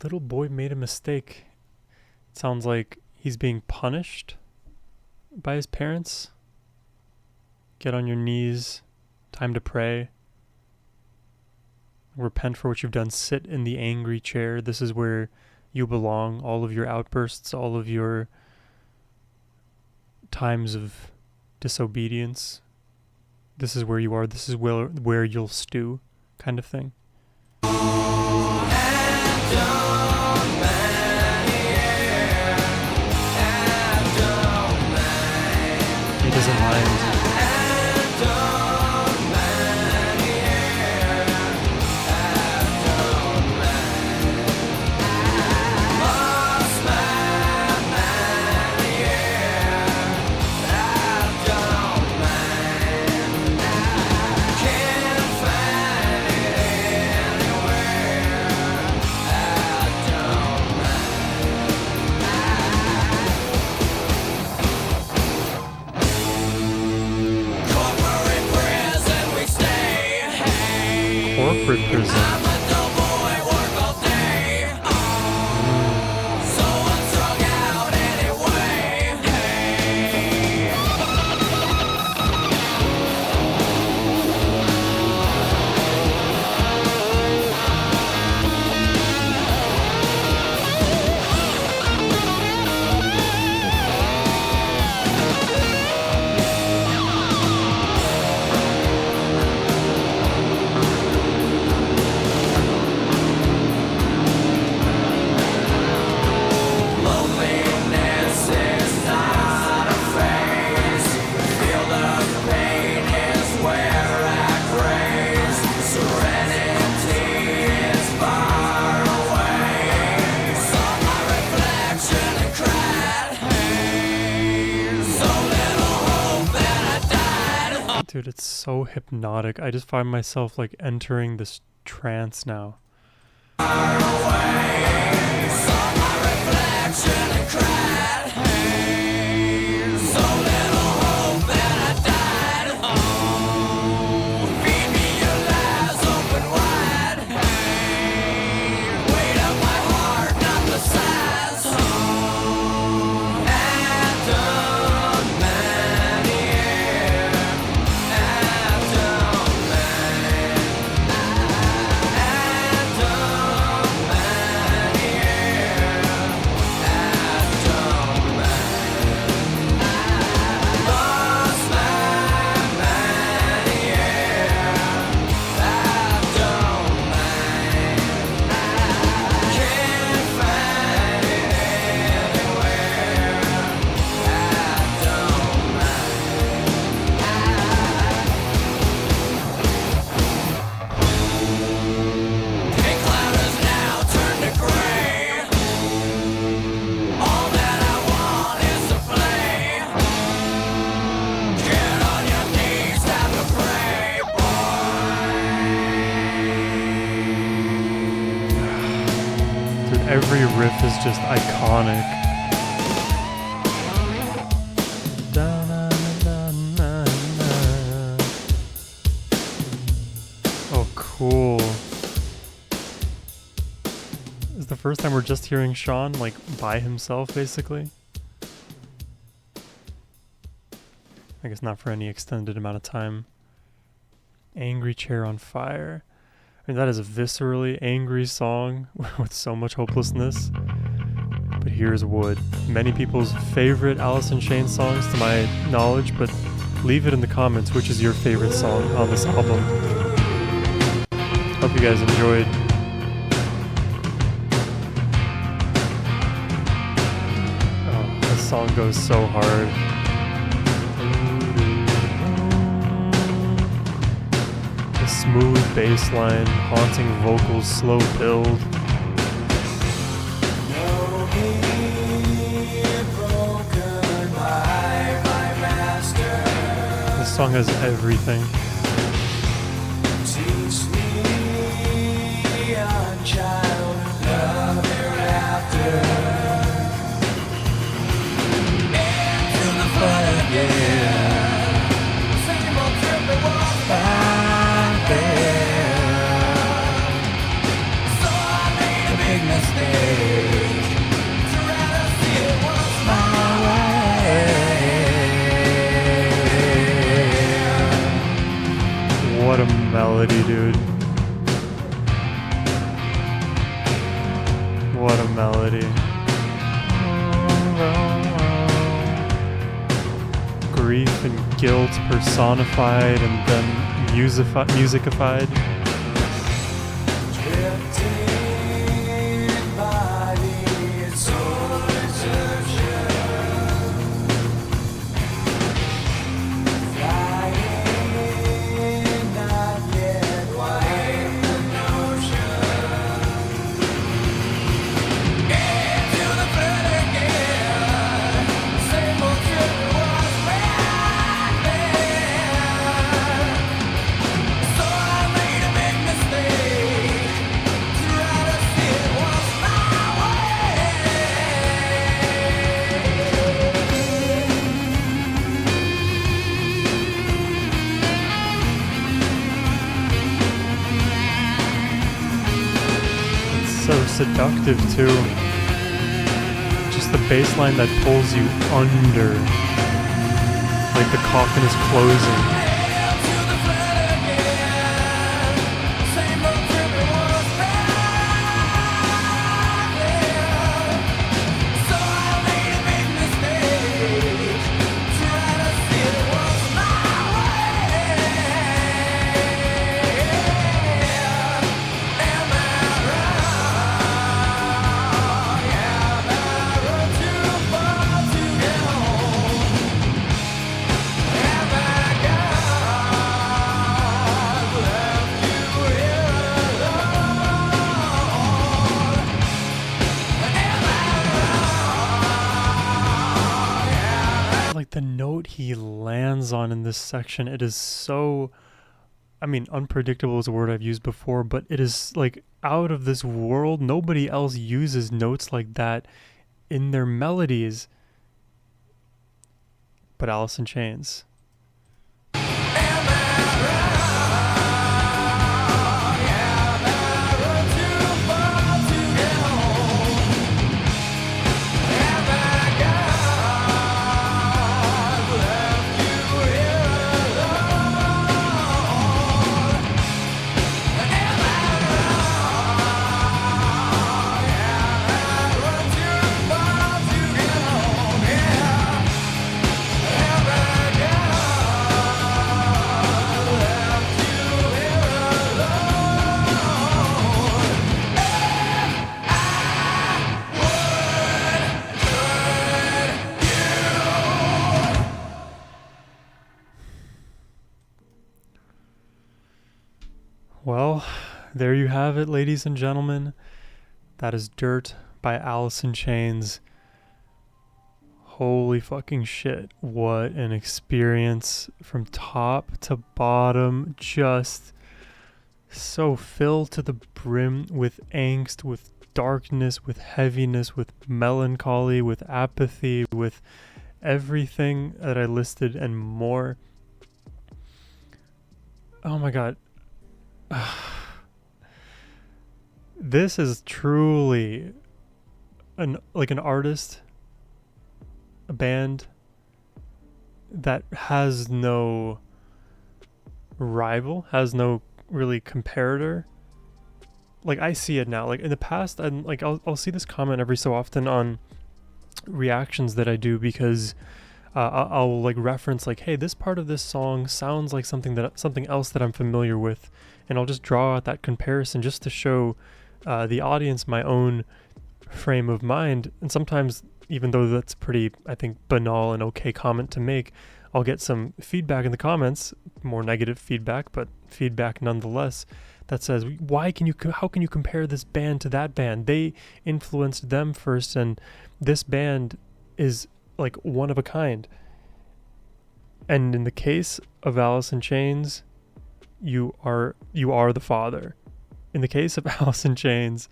Little boy made a mistake. It sounds like he's being punished by his parents. Get on your knees. Time to pray. Repent for what you've done. Sit in the angry chair. This is where you belong. All of your outbursts, all of your times of disobedience. This is where you are. This is where you'll stew, kind of thing. He doesn't mind. Corporate prison. Dude, it's so hypnotic. I just find myself like entering this trance now. Every riff is just iconic. Oh, cool. first time we're just hearing Sean, like, by himself, basically. I guess not for any extended amount of time. Angry Chair on Fire. I mean, that is a viscerally angry song with so much hopelessness. But here's Wood. Many people's favorite Alice in Chains songs to my knowledge, but leave it in the comments which is your favorite song on this album. Hope you guys enjoyed. Oh, this song goes so hard. The smooth bass line, haunting vocals, slow build. This song has everything. Teach me a child love hereafter. Into the flood again. Same old trip it was back there. So I made a big mistake. To rather see it was my way. What a melody, dude. What a melody. Grief and guilt personified and then musicified. Drifting body, soul desertion. Flying, not yet quite the notion. Into the flood again. Same old trip was back there. So I made a big mistake. To rather see it was my way. It's so seductive too. Just the bass line that pulls you under. Like the coffin is closing. Into the flood again. Same old trip it was back there. So I made a big mistake. To rather see it was my way. Am I wrong? Am I run too far to get home? Have I got left you here alone? Am I Like the note he lands on in this section, it is so, I mean, unpredictable is a word I've used before, but it is like out of this world. Nobody else uses notes like that in their melodies but Alice in Chains. run too far to get home? Have I got left you here alone? Am I wrong? Run too far to get home? Yeah. Have I got left you here Well, there you have it, ladies and gentlemen. That is Dirt by Alice in Chains. Holy fucking shit. What an experience from top to bottom. Just so filled to the brim with angst, with darkness, with heaviness, with melancholy, with apathy, with everything that I listed and more. Oh my god. this is truly an artist, a band that has no rival, has no really comparator. Like, I see it now. Like, in the past, and like I'll see this comment every so often on reactions that I do, because I'll like reference like, hey, this part of this song sounds like something else that I'm familiar with, and I'll just draw out that comparison just to show the audience my own frame of mind. And sometimes, even though that's pretty, I think, banal and okay comment to make, I'll get some feedback in the comments, more negative feedback, but feedback nonetheless, that says, how can you compare this band to that band? They influenced them first, and this band is like one of a kind. And in the case of Alice in Chains, you are the father. In the case of Alice in Chains,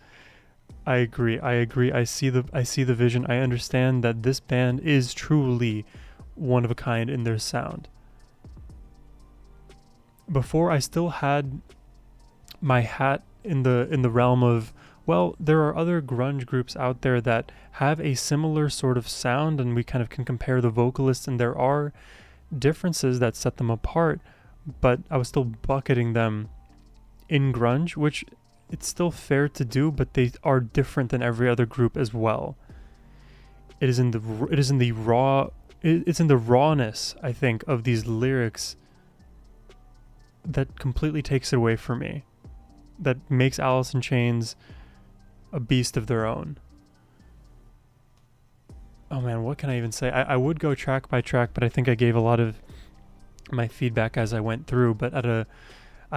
I agree. I see the vision. I understand that this band is truly one of a kind in their sound. Before, I still had my hat in the realm of, well, there are other grunge groups out there that have a similar sort of sound, and we kind of can compare the vocalists, and there are differences that set them apart, but I was still bucketing them in grunge, which it's still fair to do, but they are different than every other group as well. It's in the rawness, I think, of these lyrics that completely takes it away from me, that makes Alice in Chains a beast of their own. Oh man, what can I even say? I would go track by track, but I think I gave a lot of my feedback as I went through. But at a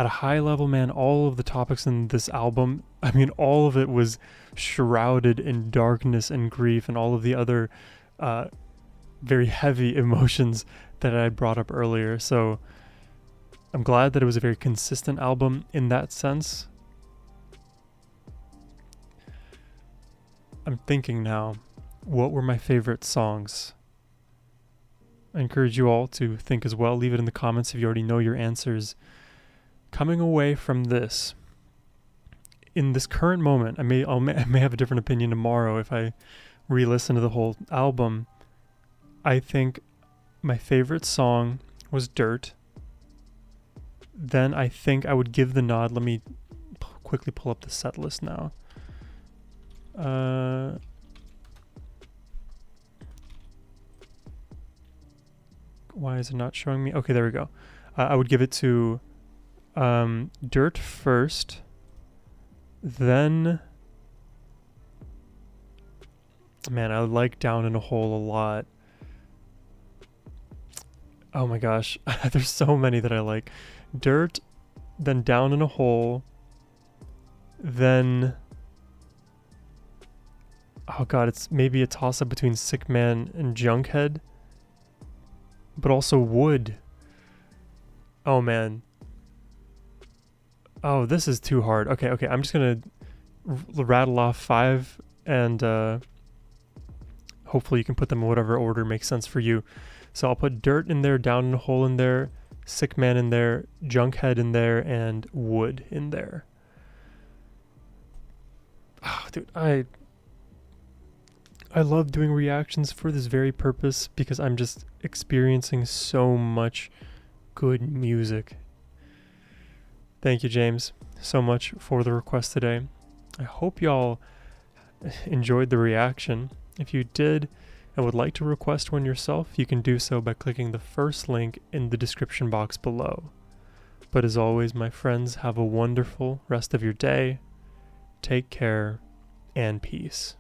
high level, man, all of the topics in this album, I mean, all of it was shrouded in darkness and grief and all of the other very heavy emotions that I brought up earlier. So I'm glad that it was a very consistent album in that sense. I'm thinking now, what were my favorite songs? I encourage you all to think as well. Leave it in the comments if you already know your answers. Coming away from this, in this current moment, I may have a different opinion tomorrow if I re-listen to the whole album. I think my favorite song was Dirt. Then I think I would give the nod. Let me quickly pull up the set list now. Why is it not showing me? Okay, there we go. I would give it to Dirt first, then, man, I like Down in a Hole a lot. Oh my gosh, there's so many that I like. Dirt, then Down in a Hole, then, oh god, it's maybe a toss-up between Sickman and Junkhead, but also Wood. Oh man. Oh, this is too hard. Okay, I'm just gonna rattle off 5, and hopefully you can put them in whatever order makes sense for you. So I'll put Dirt in there, Down in a Hole in there, Sickman in there, Junkhead in there, and Wood in there. Oh, dude, I love doing reactions for this very purpose, because I'm just experiencing so much good music. Thank you, James, so much for the request today. I hope y'all enjoyed the reaction. If you did and would like to request one yourself, you can do so by clicking the first link in the description box below. But as always, my friends, have a wonderful rest of your day. Take care and peace.